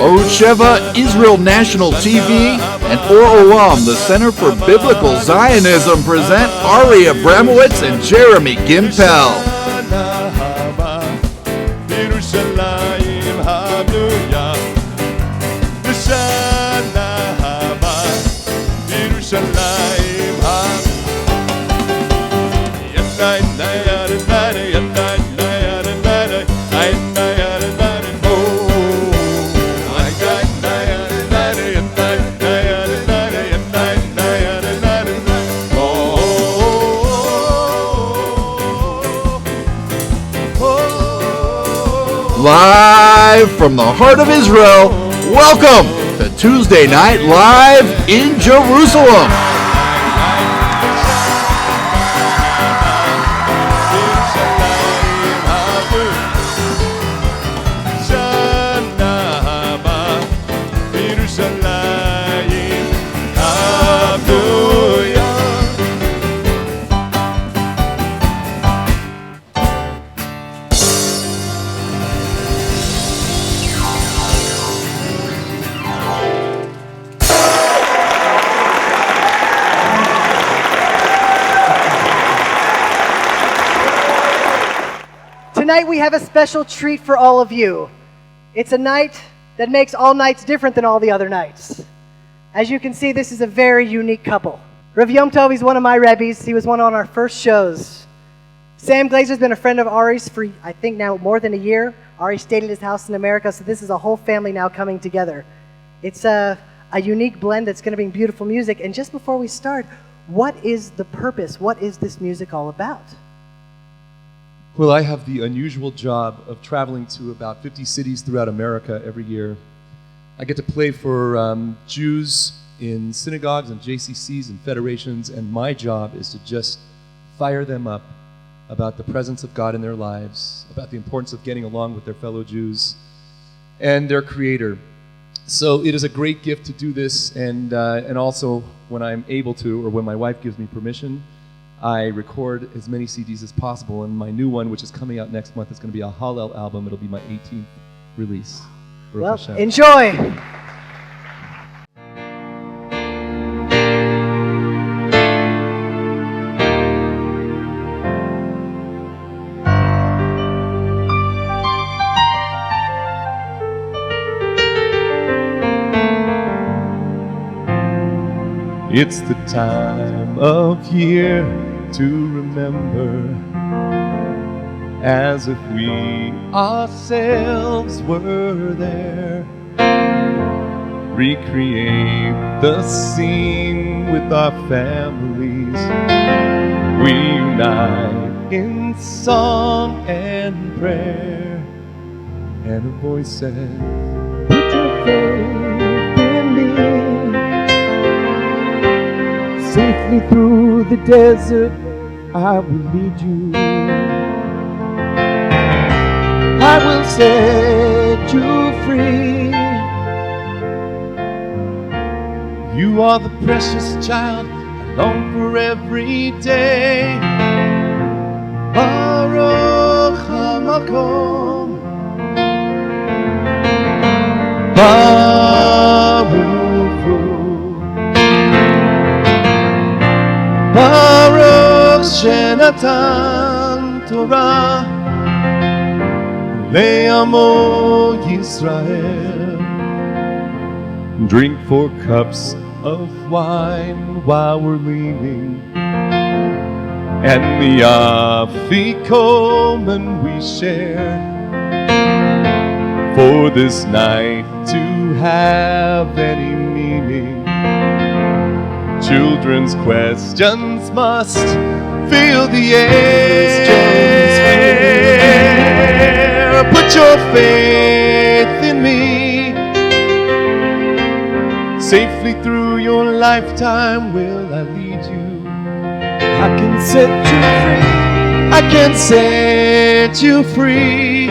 Osheva Israel National TV and Or Olam, the Center for Biblical Zionism, present Ari Abramowitz and Jeremy Gimpel. Live from the heart of Israel, welcome to Tuesday Night Live in Jerusalem. Tonight we have a special treat for all of you. It's a night that makes all nights different than all the other nights. As you can see, this is a very unique couple. Rav Yom Tov, he's one of my Rebbes. He was one on our first shows. Sam Glazer's been a friend of Ari's for, I think, now more than a year. Ari stayed at his house in America, so this is a whole family now coming together. It's a unique blend that's going to bring beautiful music. And just before we start, what is the purpose? What is this music all about? Well, I have the unusual job of traveling to about 50 cities throughout America every year. I get to play for Jews in synagogues and JCCs and federations, and my job is to just fire them up about the presence of God in their lives, about the importance of getting along with their fellow Jews and their Creator. So it is a great gift to do this, and also when I'm able to, or when my wife gives me permission, I record as many CDs as possible, and my new one, which is coming out next month, is going to be a Hallel album. It'll be my 18th release. Well, enjoy! It's the time of year to remember, as if we ourselves were there. Recreate the scene with our families. We unite in song and prayer. And a voice said, "Put your faith in me. Safely through the desert, I will lead you. I will set you free. You are the precious child I long for every day. Baruch HaMakom. Baruch Hu. Baruch Shenatan Torah Le'amo Yisrael. Drink 4 cups of wine while we're leaning, and the afikomen we share, for this night to have any meaning. Children's questions must fill the air. Put your faith in me. Safely through your lifetime will I lead you. I can set you free. I can set you free.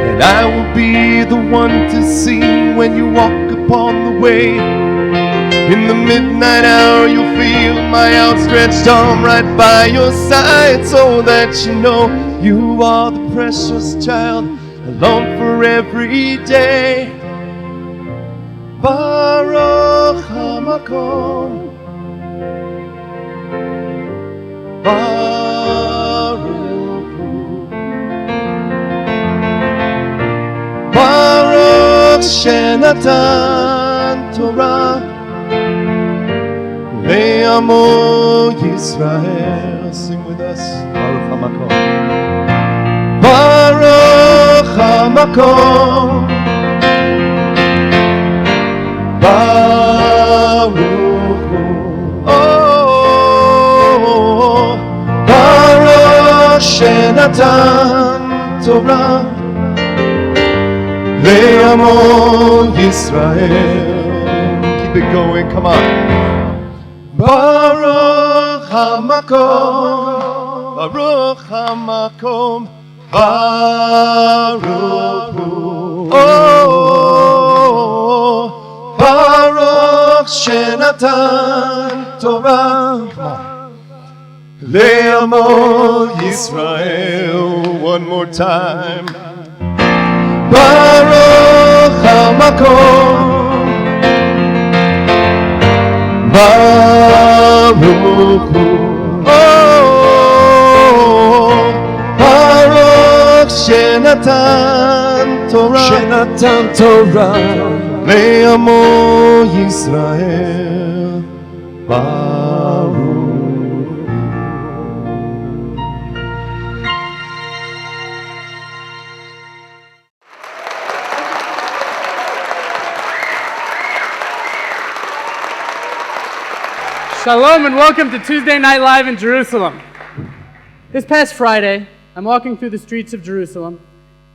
And I will be the one to sing when you walk upon the way. In the midnight hour you'll feel my outstretched arm right by your side, so that you know you are the precious child I long for every day. Baruch HaMakom, Baruch Hu, Baruch Shenatan Torah Le'amo Yisrael. Sing with us. Baruch HaMakom, Baruch HaMakom, Baruch Hu. Oh, Baruch Shenatan Torah Le'amo Yisrael. Keep it going, come on. Baruch HaMakom, Baruch HaMakom, Baruch Hu. Oh, Baruch Shenatan Torah Le'amo Yisrael. One more time. Baruch HaMakom, Baruch Hu. Oh, Baruch Shenatan Torah Le'amo Yisrael. Baruch. Shalom and welcome to Tuesday Night Live in Jerusalem. This past Friday, I'm walking through the streets of Jerusalem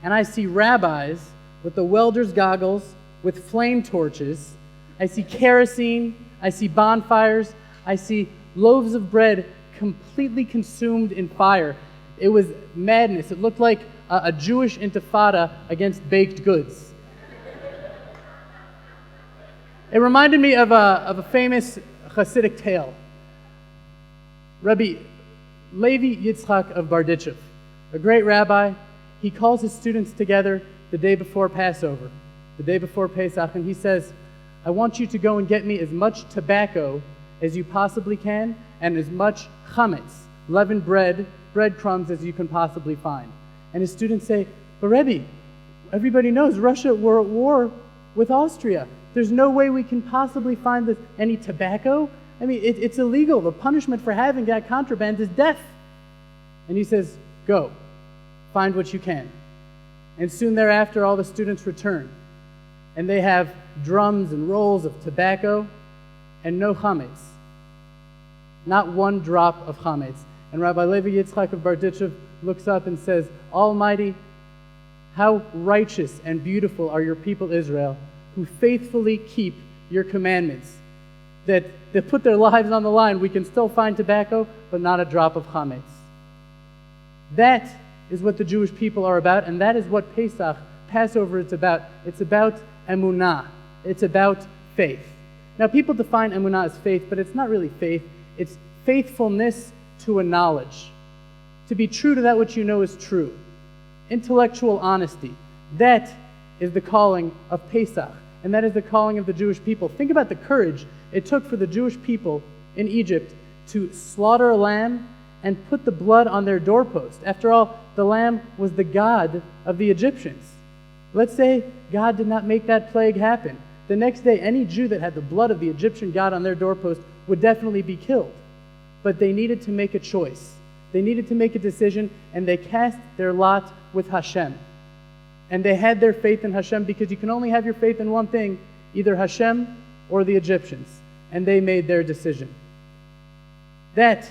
and I see rabbis with the welder's goggles, with flame torches. I see kerosene, I see bonfires, I see loaves of bread completely consumed in fire. It was madness. It looked like a Jewish intifada against baked goods. It reminded me of a famous Hasidic tale. Rabbi Levi Yitzchak of Barditchev, a great rabbi, he calls his students together the day before Passover, the day before Pesach, and he says, I want you to go and get me as much tobacco as you possibly can and as much chametz, leavened breadcrumbs as you can possibly find. And his students say, but Rebbe, everybody knows Russia were at war with Austria. There's no way we can possibly find any tobacco. I mean, it's illegal. The punishment for having that contraband is death. And he says, go, find what you can. And soon thereafter, all the students return. And they have drums and rolls of tobacco and no chametz. Not one drop of chametz. And Rabbi Levi Yitzchak of Barditchev looks up and says, Almighty, how righteous and beautiful are your people Israel, who faithfully keep your commandments, that put their lives on the line. We can still find tobacco, but not a drop of chametz. That is what the Jewish people are about, and that is what Pesach, Passover, is about. It's about emunah. It's about faith. Now, people define emunah as faith, but it's not really faith. It's faithfulness to a knowledge. To be true to that which you know is true. Intellectual honesty. That is the calling of Pesach, and that is the calling of the Jewish people. Think about the courage it took for the Jewish people in Egypt to slaughter a lamb and put the blood on their doorpost. After all, the lamb was the god of the Egyptians. Let's say God did not make that plague happen. The next day, any Jew that had the blood of the Egyptian god on their doorpost would definitely be killed. But they needed to make a choice. They needed to make a decision, and they cast their lot with Hashem. And they had their faith in Hashem, because you can only have your faith in one thing, either Hashem or the Egyptians. And they made their decision. That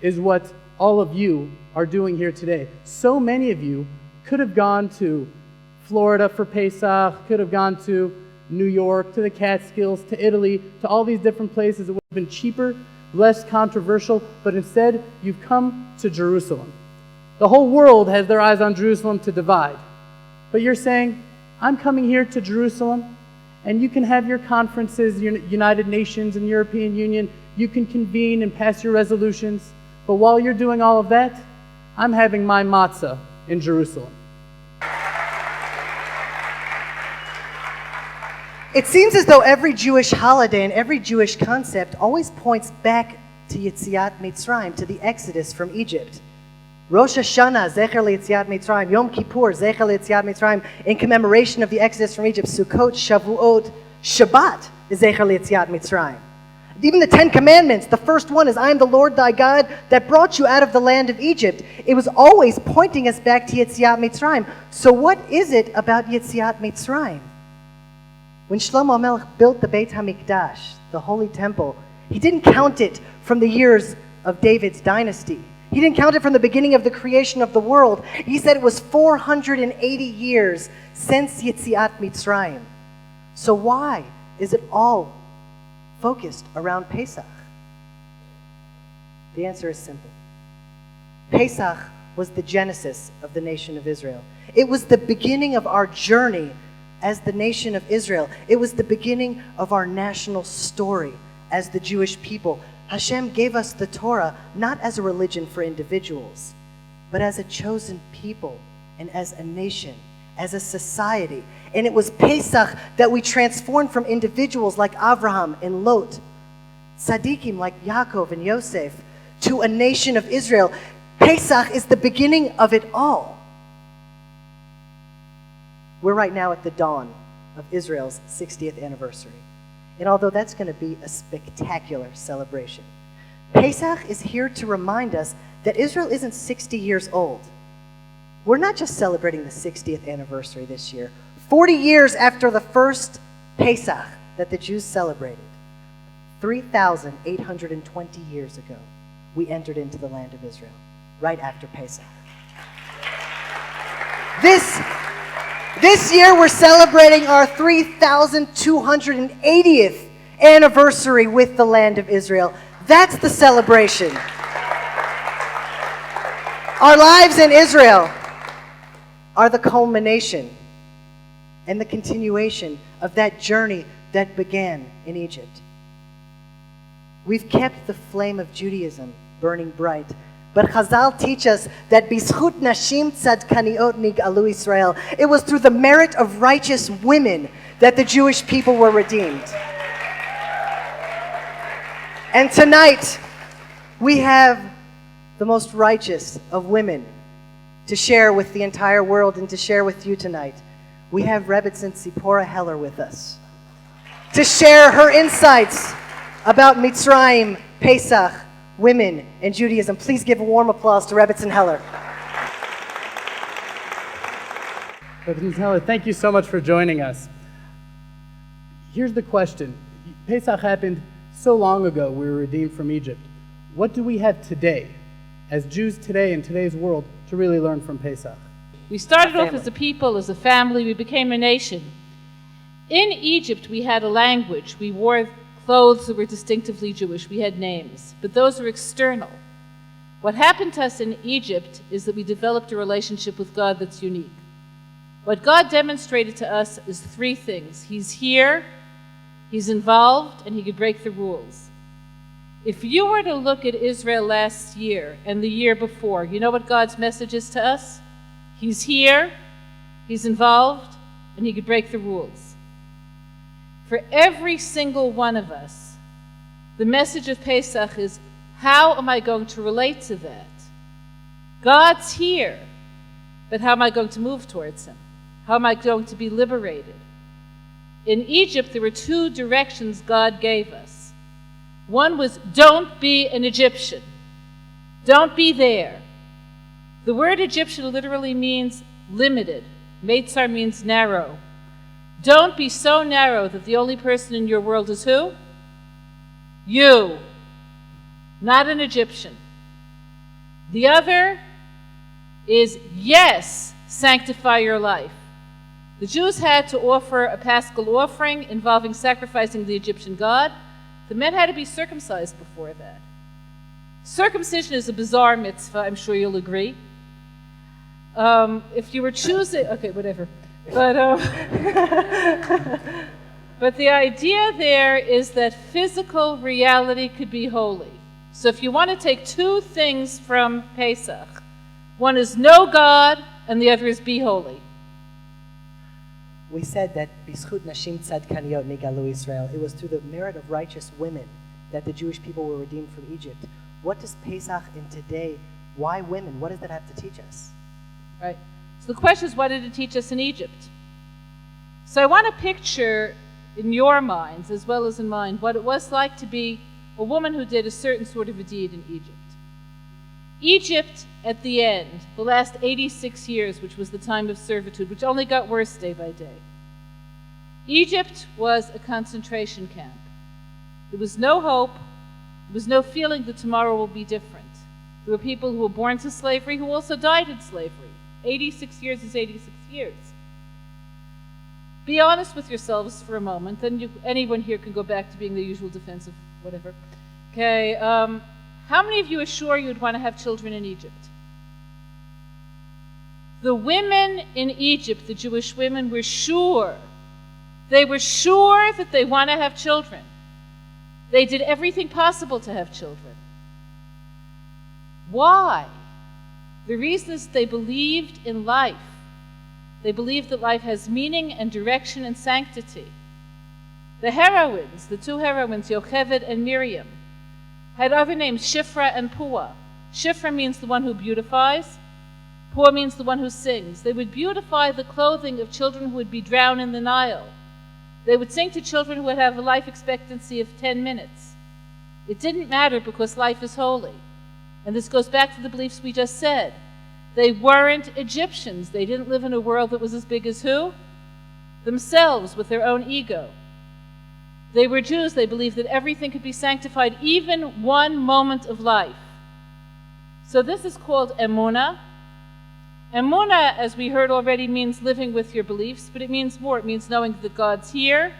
is what all of you are doing here today. So many of you could have gone to Florida for Pesach, could have gone to New York, to the Catskills, to Italy, to all these different places. It would have been cheaper, less controversial, but instead you've come to Jerusalem. The whole world has their eyes on Jerusalem to divide. But you're saying, I'm coming here to Jerusalem, And you can have your conferences, United Nations and European Union. You can convene and pass your resolutions. But while you're doing all of that, I'm having my matzah in Jerusalem. It seems as though every Jewish holiday and every Jewish concept always points back to Yetziat Mitzrayim, to the Exodus from Egypt. Rosh Hashanah, Zecher LeYetziat Mitzrayim. Yom Kippur, Zecher LeYetziat Mitzrayim, in commemoration of the Exodus from Egypt. Sukkot, Shavuot, Shabbat is Zecher LeYetziat Mitzrayim. Even the Ten Commandments, the first one is, I am the Lord thy God that brought you out of the land of Egypt. It was always pointing us back to Yetziat Mitzrayim. So what is it about Yetziat Mitzrayim? When Shlomo HaMelech built the Beit HaMikdash, the Holy Temple, he didn't count it from the years of David's dynasty. He didn't count it from the beginning of the creation of the world. He said it was 480 years since Yetziat Mitzrayim. So why is it all focused around Pesach? The answer is simple. Pesach was the genesis of the nation of Israel. It was the beginning of our journey as the nation of Israel. It was the beginning of our national story as the Jewish people. Hashem gave us the Torah not as a religion for individuals, but as a chosen people and as a nation, as a society. And it was Pesach that we transformed from individuals like Avraham and Lot, tzaddikim like Yaakov and Yosef, to a nation of Israel. Pesach is the beginning of it all. We're right now at the dawn of Israel's 60th anniversary. And although that's going to be a spectacular celebration, Pesach is here to remind us that Israel isn't 60 years old. We're not just celebrating the 60th anniversary this year. 40 years after the first Pesach that the Jews celebrated, 3,820 years ago, we entered into the land of Israel, right after Pesach. This year we're celebrating our 3,280th anniversary with the land of Israel. That's the celebration. Our lives in Israel are the culmination and the continuation of that journey that began in Egypt. We've kept the flame of Judaism burning bright. But Chazal teach us that B'zchut Nashim Tzadkaniot Nig'alu Israel. It was through the merit of righteous women that the Jewish people were redeemed. And tonight, we have the most righteous of women to share with the entire world and to share with you tonight. We have Rebbetzin Tzipora Heller with us to share her insights about Mitzrayim, Pesach, women, and Judaism. Please give a warm applause to Rebbetzin Heller. Rebbetzin Heller, thank you so much for joining us. Here's the question. Pesach happened so long ago. We were redeemed from Egypt. What do we have today, as Jews today in today's world, to really learn from Pesach? We started off as a people, as a family. We became a nation. In Egypt, we had a language. We wore clothes that were distinctively Jewish. We had names, but those were external. What happened to us in Egypt is that we developed a relationship with God that's unique. What God demonstrated to us is three things. He's here, He's involved, and He could break the rules. If you were to look at Israel last year and the year before, you know what God's message is to us? He's here, He's involved, and He could break the rules. For every single one of us, the message of Pesach is, how am I going to relate to that? God's here, but how am I going to move towards Him? How am I going to be liberated? In Egypt, there were two directions God gave us. One was, don't be an Egyptian. Don't be there. The word Egyptian literally means limited. Meitzar means narrow. Don't be so narrow that the only person in your world is who? You. Not an Egyptian. The other is, yes, sanctify your life. The Jews had to offer a paschal offering involving sacrificing the Egyptian god. The men had to be circumcised before that. Circumcision is a bizarre mitzvah, I'm sure you'll agree. If you were choosing, okay, whatever. But But the idea there is that physical reality could be holy. So if you want to take two things from Pesach, one is know God and the other is be holy. We said that B'schut Nashim Tzadkaniyot Nigalu Israel. It was through the merit of righteous women that the Jewish people were redeemed from Egypt. What does Pesach in today, why women? What does that have to teach us? Right. So the question is, what did it teach us in Egypt? So I want to picture in your minds, as well as in mine, what it was like to be a woman who did a certain sort of a deed in Egypt. Egypt, at the end, the last 86 years, which was the time of servitude, which only got worse day by day, Egypt was a concentration camp. There was no hope. There was no feeling that tomorrow will be different. There were people who were born to slavery who also died in slavery. 86 years is 86 years. Be honest with yourselves for a moment, then anyone here can go back to being the usual defensive whatever. Okay, how many of you are sure you'd want to have children in Egypt? The women in Egypt, the Jewish women, were sure. They were sure that they want to have children. They did everything possible to have children. Why? The reason is they believed in life. They believed that life has meaning and direction and sanctity. The heroines, the two heroines, Yocheved and Miriam, had other names, Shifra and Puah. Shifra means the one who beautifies. Puah means the one who sings. They would beautify the clothing of children who would be drowned in the Nile. They would sing to children who would have a life expectancy of 10 minutes. It didn't matter because life is holy. And this goes back to the beliefs we just said. They weren't Egyptians. They didn't live in a world that was as big as who? Themselves, with their own ego. They were Jews. They believed that everything could be sanctified, even one moment of life. So this is called Emunah. Emunah, as we heard already, means living with your beliefs, but it means more. It means knowing that God's here,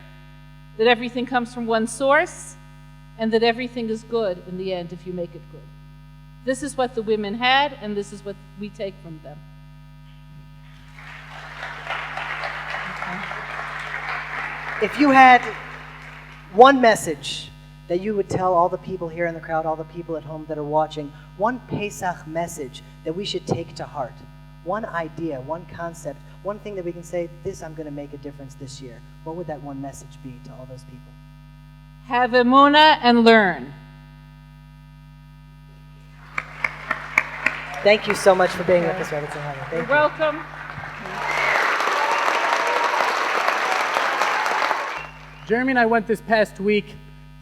that everything comes from one source, and that everything is good in the end if you make it good. This is what the women had, and this is what we take from them. If you had one message that you would tell all the people here in the crowd, all the people at home that are watching, one Pesach message that we should take to heart, one idea, one concept, one thing that we can say, this I'm going to make a difference this year, what would that one message be to all those people? Have emunah and learn. Thank you so much for being with us, Rabbi Tzahara. You're welcome. Jeremy and I went this past week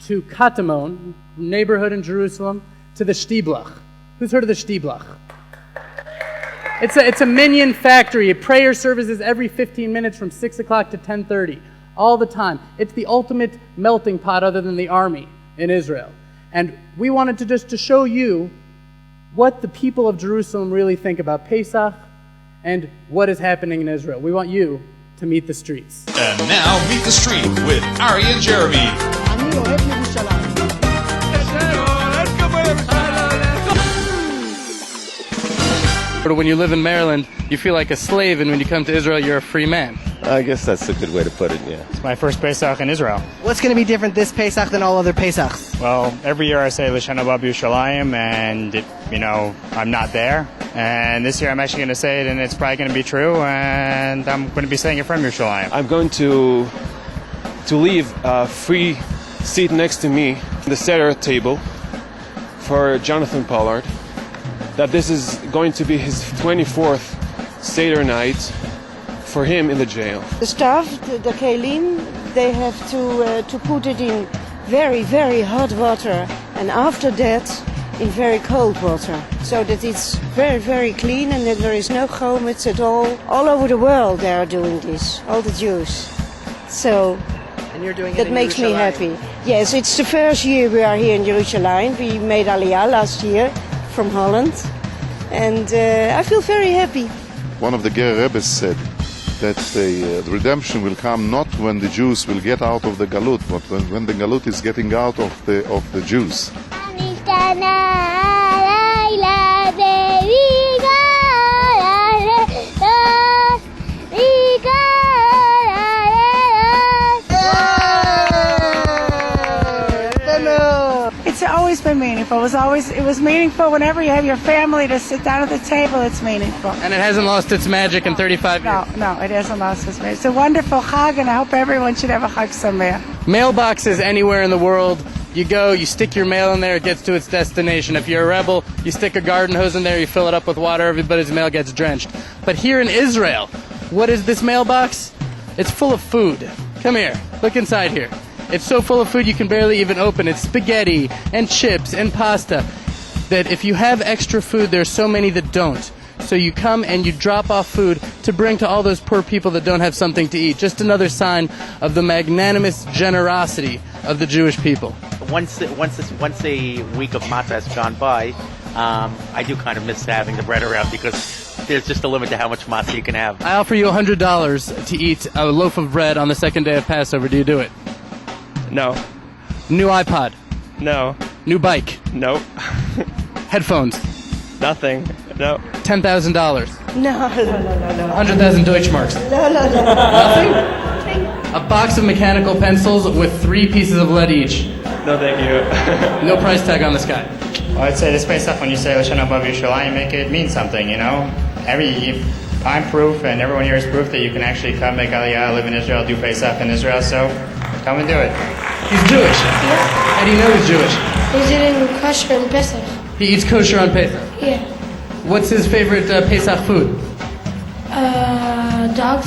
to Katamon, neighborhood in Jerusalem, to the Shtiblach. Who's heard of the Shtiblach? It's a minyan factory. Prayer services every 15 minutes from 6 o'clock to 10:30, all the time. It's the ultimate melting pot other than the army in Israel. And we wanted to show you what the people of Jerusalem really think about Pesach and what is happening in Israel. We want you to meet the streets. And now meet the street with Ari and Jeremy. When you live in Maryland, you feel like a slave, and when you come to Israel, you're a free man. I guess that's a good way to put it, yeah. It's my first Pesach in Israel. What's going to be different this Pesach than all other Pesachs? Well, every year I say L'Shana Haba B'Yerushalayim, and, I'm not there. And this year I'm actually going to say it, and it's probably going to be true, and I'm going to be saying it from Yerushalayim. I'm going to leave a free seat next to me, the Seder table, for Jonathan Pollard. That this is going to be his 24th Seder night for him in the jail. The stuff, the kelim, they have to put it in very, very hot water, and after that in very cold water, so that it's very, very clean and that there is no chomets at all. All over the world they are doing this, all the Jews. So and you're doing that makes me happy. Yes, it's the first year we are here in Jerusalem. We made Aliyah last year from Holland, and I feel very happy. One of the Ger Rebbes said that the redemption will come not when the Jews will get out of the Galut, but when the Galut is getting out of the Jews. it was meaningful. Whenever you have your family to sit down at the table, it's meaningful. And it hasn't lost its magic in 35 years? No, it hasn't lost its magic. It's a wonderful Chag, and I hope everyone should have a Chag Sameach. Mailboxes anywhere in the world. You go, you stick your mail in there, it gets to its destination. If you're a rebel, you stick a garden hose in there, you fill it up with water, everybody's mail gets drenched. But here in Israel, what is this mailbox? It's full of food. Come here, look inside here. It's so full of food you can barely even open it. Spaghetti and chips and pasta. That if you have extra food, there's so many that don't. So you come and you drop off food to bring to all those poor people that don't have something to eat. Just another sign of the magnanimous generosity of the Jewish people. Once a week of matzah has gone by, I do kind of miss having the bread around because there's just a limit to how much matzah you can have. I offer you $100 to eat a loaf of bread on the second day of Passover. Do you do it? No. New iPod? No. New bike? No. Headphones? Nothing. No. $10,000? No. 100,000 Deutschmarks? No. Nothing? A box of mechanical pencils with 3 pieces of lead each. No, thank you. No price tag on this guy. Well, I'd say this Pesach, when you say Lashon Haba B'Yerushalayim, make it mean something, you know? I'm proof, and everyone here is proof that you can actually come make Aliyah, live in Israel, do Pesach in Israel, so come and do it. He's Jewish? Yeah. How do you know he's Jewish? He's eating kosher and Pesach. He eats kosher on Pesach? Yeah. What's his favorite Pesach food? Dog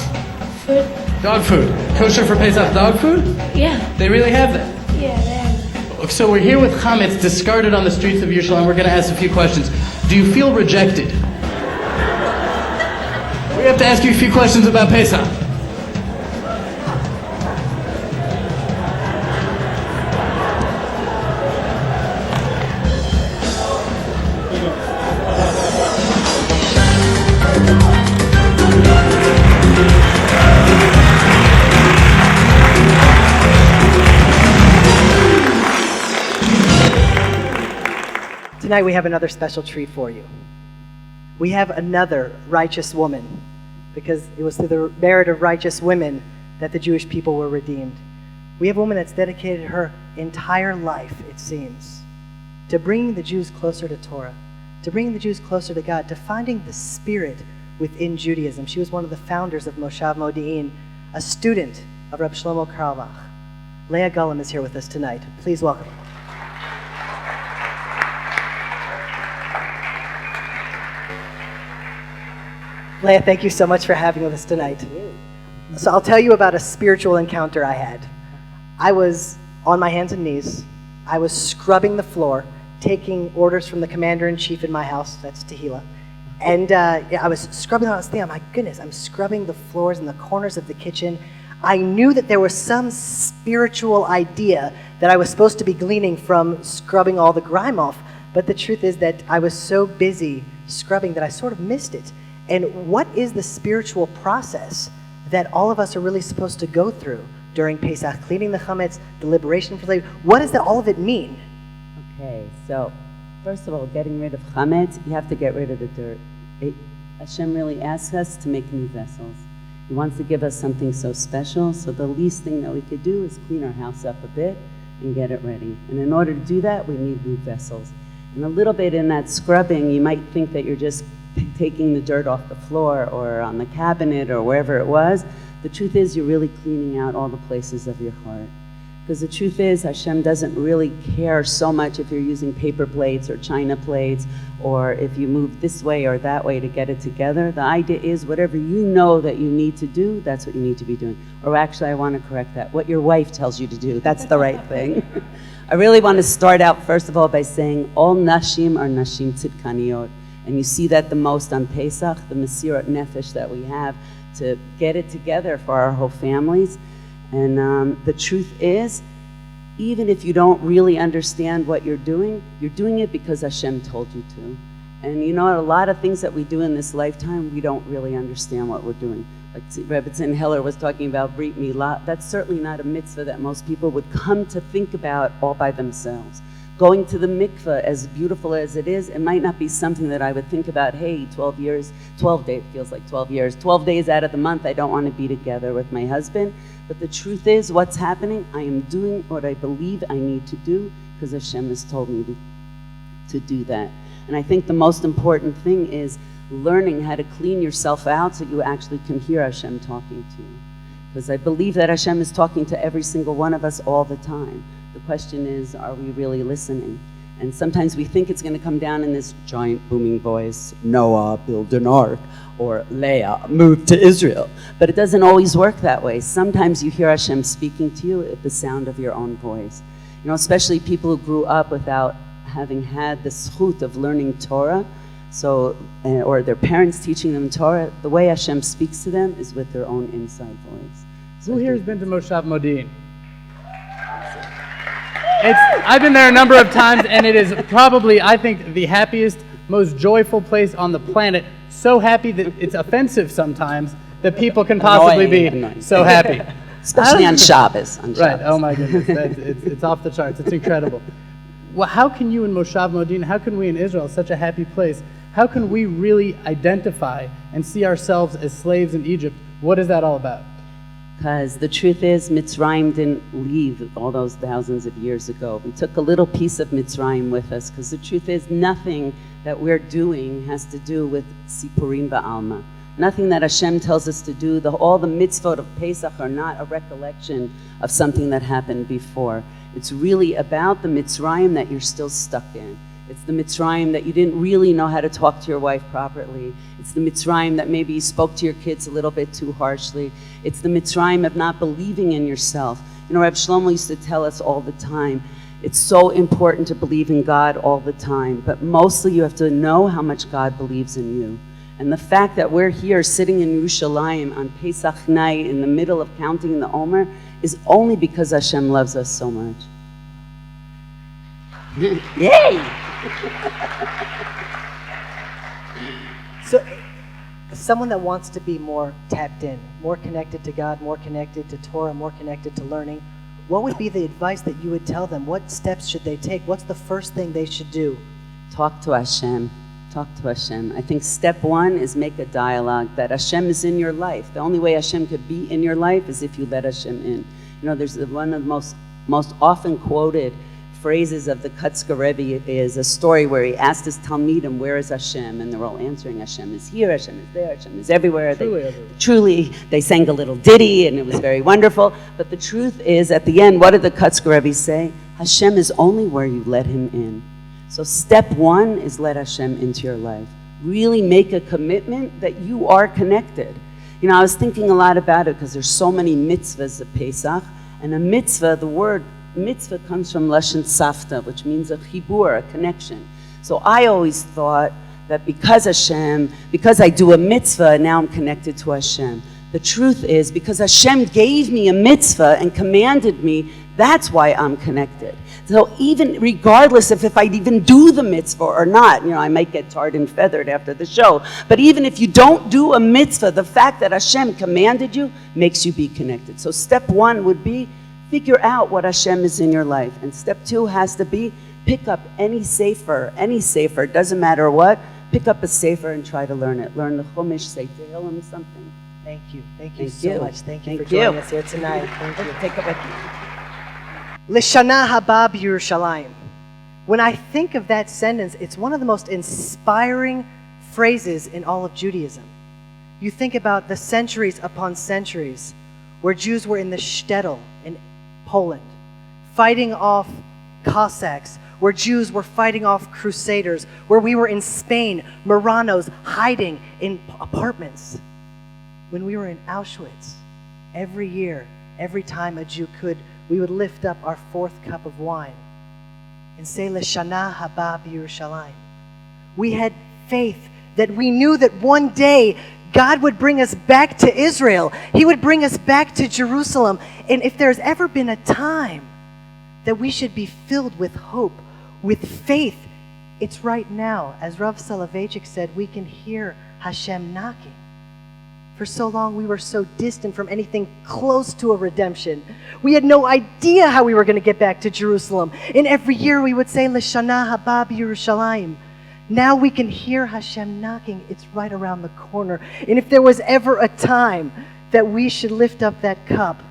food. Dog food. Kosher for Pesach dog food? Yeah. They really have that? Yeah, they have. So we're here with chametz discarded on the streets of Yerushalayim. We're going to ask a few questions. Do you feel rejected? We have to ask you a few questions about Pesach. Tonight we have another special treat for you. We have another righteous woman, because it was through the merit of righteous women that the Jewish people were redeemed. We have a woman that's dedicated her entire life, it seems, to bringing the Jews closer to Torah, to bringing the Jews closer to God, to finding the spirit within Judaism. She was one of the founders of Moshav Modi'in, a student of Reb Shlomo Carlebach. Leah Gullum is here with us tonight. Please welcome her. Leah, thank you so much for having us tonight. So I'll tell you about a spiritual encounter I had. I was on my hands and knees. I was scrubbing the floor, taking orders from the commander-in-chief in my house, that's Tehillah. And I was scrubbing, I was thinking, oh my goodness, I'm scrubbing the floors and the corners of the kitchen. I knew that there was some spiritual idea that I was supposed to be gleaning from scrubbing all the grime off. But the truth is that I was so busy scrubbing that I sort of missed it. And what is the spiritual process that all of us are really supposed to go through during Pesach? Cleaning the chametz, the liberation for slavery. What does all of it mean? Okay, so first of all, getting rid of chametz, you have to get rid of the dirt. Hashem really asks us to make new vessels. He wants to give us something so special, so the least thing that we could do is clean our house up a bit and get it ready. And in order to do that, we need new vessels. And a little bit in that scrubbing, you might think that you're just taking the dirt off the floor or on the cabinet or wherever it was. The truth is you're really cleaning out all the places of your heart. Because the truth is Hashem doesn't really care so much if you're using paper plates or china plates or if you move this way or that way to get it together. The idea is whatever you know that you need to do, that's what you need to be doing. Or actually, I want to correct that. What your wife tells you to do, that's the right thing. I really want to start out, first of all, by saying all nashim are nashim tzidkaniot. And you see that the most on Pesach, the Mesirat Nefesh that we have to get it together for our whole families. And the truth is, even if you don't really understand what you're doing it because Hashem told you to. And you know, a lot of things that we do in this lifetime, we don't really understand what we're doing. Like Rebbe Tzin Heller was talking about Brit Milah. That's certainly not a mitzvah that most people would come to think about all by themselves. Going to the mikveh, as beautiful as it is, it might not be something that I would think about, hey, 12 days, feels like 12 years. 12 days out of the month, I don't want to be together with my husband. But the truth is, what's happening? I am doing what I believe I need to do because Hashem has told me to. to do that. And I think the most important thing is learning how to clean yourself out so you actually can hear Hashem talking to you. Because I believe that Hashem is talking to every single one of us all the time. The question is, are we really listening? And sometimes we think it's going to come down in this giant booming voice, Noah, build an ark, or Leah, move to Israel. But it doesn't always work that way. Sometimes you hear Hashem speaking to you at the sound of your own voice. You know, especially people who grew up without having had the zchut of learning Torah, or their parents teaching them Torah, the way Hashem speaks to them is with their own inside voice. Who here has been to Moshav Modin? I've been there a number of times, and it is probably, I think, the happiest, most joyful place on the planet. So happy that it's offensive sometimes that people can possibly be so happy. Especially on Shabbos. Right, oh my goodness, it's off the charts, it's incredible. Well, how can you in Moshav Modin, how can we in Israel, such a happy place, how can we really identify and see ourselves as slaves in Egypt? What is that all about? Because the truth is, Mitzrayim didn't leave all those thousands of years ago. We took a little piece of Mitzrayim with us, because the truth is, nothing that we're doing has to do with Sipurim Ba'alma. Nothing that Hashem tells us to do, all the mitzvot of Pesach are not a recollection of something that happened before. It's really about the Mitzrayim that you're still stuck in. It's the Mitzrayim that you didn't really know how to talk to your wife properly. It's the Mitzrayim that maybe you spoke to your kids a little bit too harshly. It's the Mitzrayim of not believing in yourself. You know, Reb Shlomo used to tell us all the time, it's so important to believe in God all the time, but mostly you have to know how much God believes in you. And the fact that we're here sitting in Yerushalayim on Pesach night in the middle of counting the Omer is only because Hashem loves us so much. Yay! So, someone that wants to be more tapped in, more connected to God, more connected to Torah, more connected to learning, what would be the advice that you would tell them? What steps should they take? What's the first thing they should do? Talk to Hashem. Talk to Hashem. I think step one is make a dialogue that Hashem is in your life. The only way Hashem could be in your life is if you let Hashem in. You know, there's one of the most often quoted phrases of the Kutzker Rebbe is a story where he asked his Talmidim, where is Hashem? And they're all answering, Hashem is here, Hashem is there, Hashem is everywhere. Truly, they sang a little ditty, and it was very wonderful. But the truth is, at the end, what did the Kutzker Rebbe say? Hashem is only where you let him in. So step one is let Hashem into your life. Really make a commitment that you are connected. You know, I was thinking a lot about it because there's so many mitzvahs of Pesach, and a mitzvah, the word mitzvah comes from Lashon Safta, which means a chibur, a connection. So I always thought that because I do a mitzvah, now I'm connected to Hashem. The truth is, because Hashem gave me a mitzvah and commanded me, that's why I'm connected. So even regardless of if I even do the mitzvah or not, you know, I might get tarred and feathered after the show, but even if you don't do a mitzvah, the fact that Hashem commanded you makes you be connected. So step one would be figure out what Hashem is in your life. And step two has to be pick up any sefer, doesn't matter what, pick up a sefer and try to learn it. Learn the Chumash, say Tehillim, something. Thank you so much. Thank you for joining us here tonight. Thank you. Take it with you. L'shana haba b'Yerushalayim. When I think of that sentence, it's one of the most inspiring phrases in all of Judaism. You think about the centuries upon centuries where Jews were in the shtetl in Poland, fighting off Cossacks, where Jews were fighting off Crusaders, where we were in Spain, Marranos, hiding in apartments. When we were in Auschwitz, every year, every time a Jew could, we would lift up our fourth cup of wine and say, L'shana haba b'Yerushalayim. We had faith that we knew that one day God would bring us back to Israel. He would bring us back to Jerusalem. And if there's ever been a time that we should be filled with hope, with faith, it's right now. As Rav Soloveitchik said, we can hear Hashem knocking. For so long, we were so distant from anything close to a redemption. We had no idea how we were going to get back to Jerusalem. And every year we would say, L'shana haba b'Yerushalayim. Now we can hear Hashem knocking. It's right around the corner. And if there was ever a time that we should lift up that cup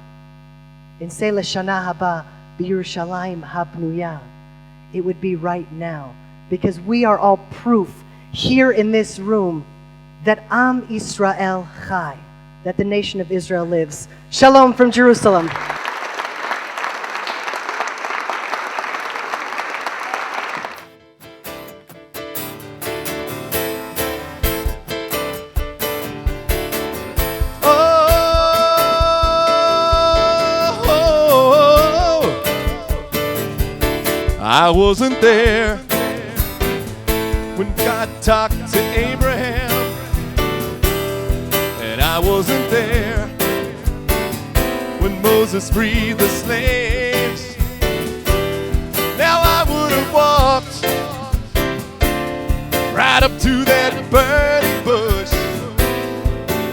and say, L'shana haba b'Yerushalayim habnuya, it would be right now. because we are all proof here in this room that Am Israel Chai, that the nation of Israel lives. Shalom from Jerusalem. I wasn't there when God talked to Abraham, and I wasn't there when Moses freed the slaves. Now I would have walked right up to that burning bush,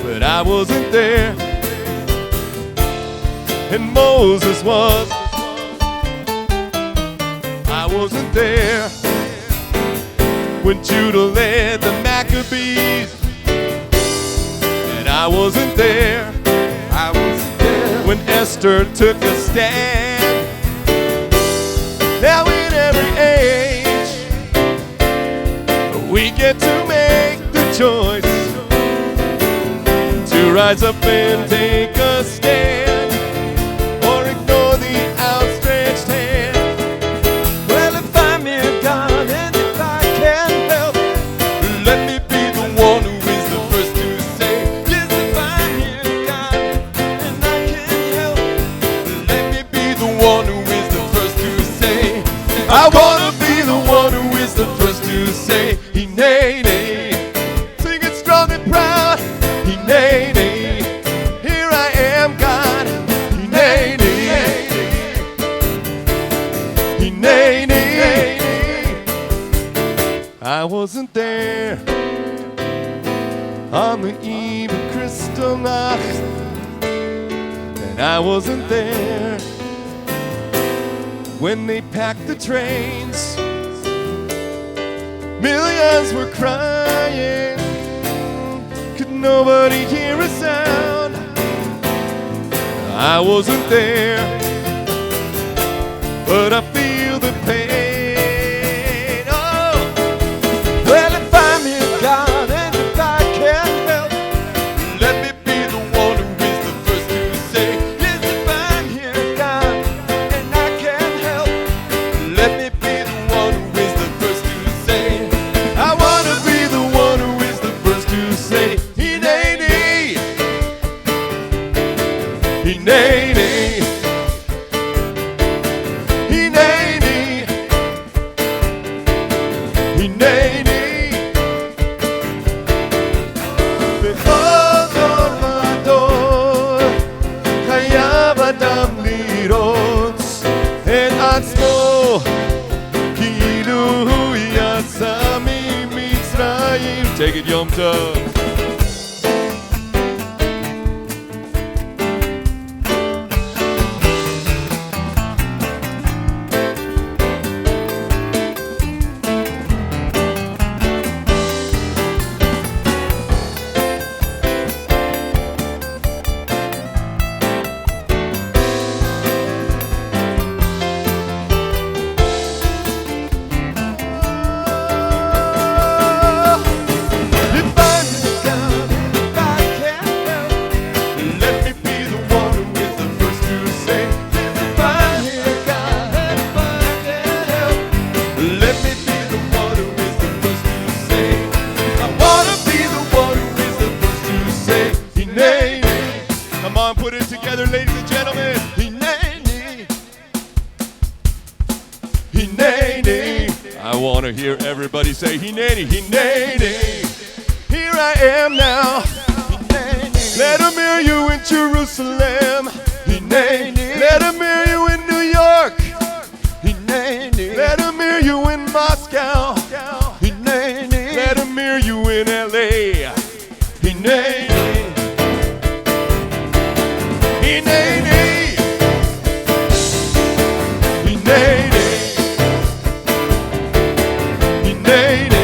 but I wasn't there, and Moses was. I wasn't there when Judah led the Maccabees, and I wasn't there. I wasn't there when Esther took a stand. Now in every age, we get to make the choice to rise up and take a stand, or ignore the outstretched hand. I wanna be the one who is the first to say, Hineni. Sing it strong and proud. Hineni. Here I am, God. Hineni. Hineni. I wasn't there on the eve of Kristallnacht, and I wasn't there when they packed the trains. Millions were crying, could nobody hear a sound. I wasn't there, but I feel the pain. Oh, well, if I'm in God and if I can help, let me be the one who is the first to say, yes, if I'm here, God, and I can help, let me be the one who is the first to say. I want to be the one who is the first to say, Hineni, Hineni, Hineni, Hineni. Bechol dor vador chayav adam lirot et atzmo kilu hu yatsa mimitzrayim. Take it, Yom Tov. Come on, put it together, ladies and gentlemen. Hineni, Hineni. I want to hear everybody say Hineni, Hineni. Here I am now. Hineni. Let him hear you in Jerusalem. Hineni. Let him hear you in New York. Hineni. Let him hear you in Moscow. Hineni. Let him hear you in LA. Hineni. Hineni, Hineni, Hineni.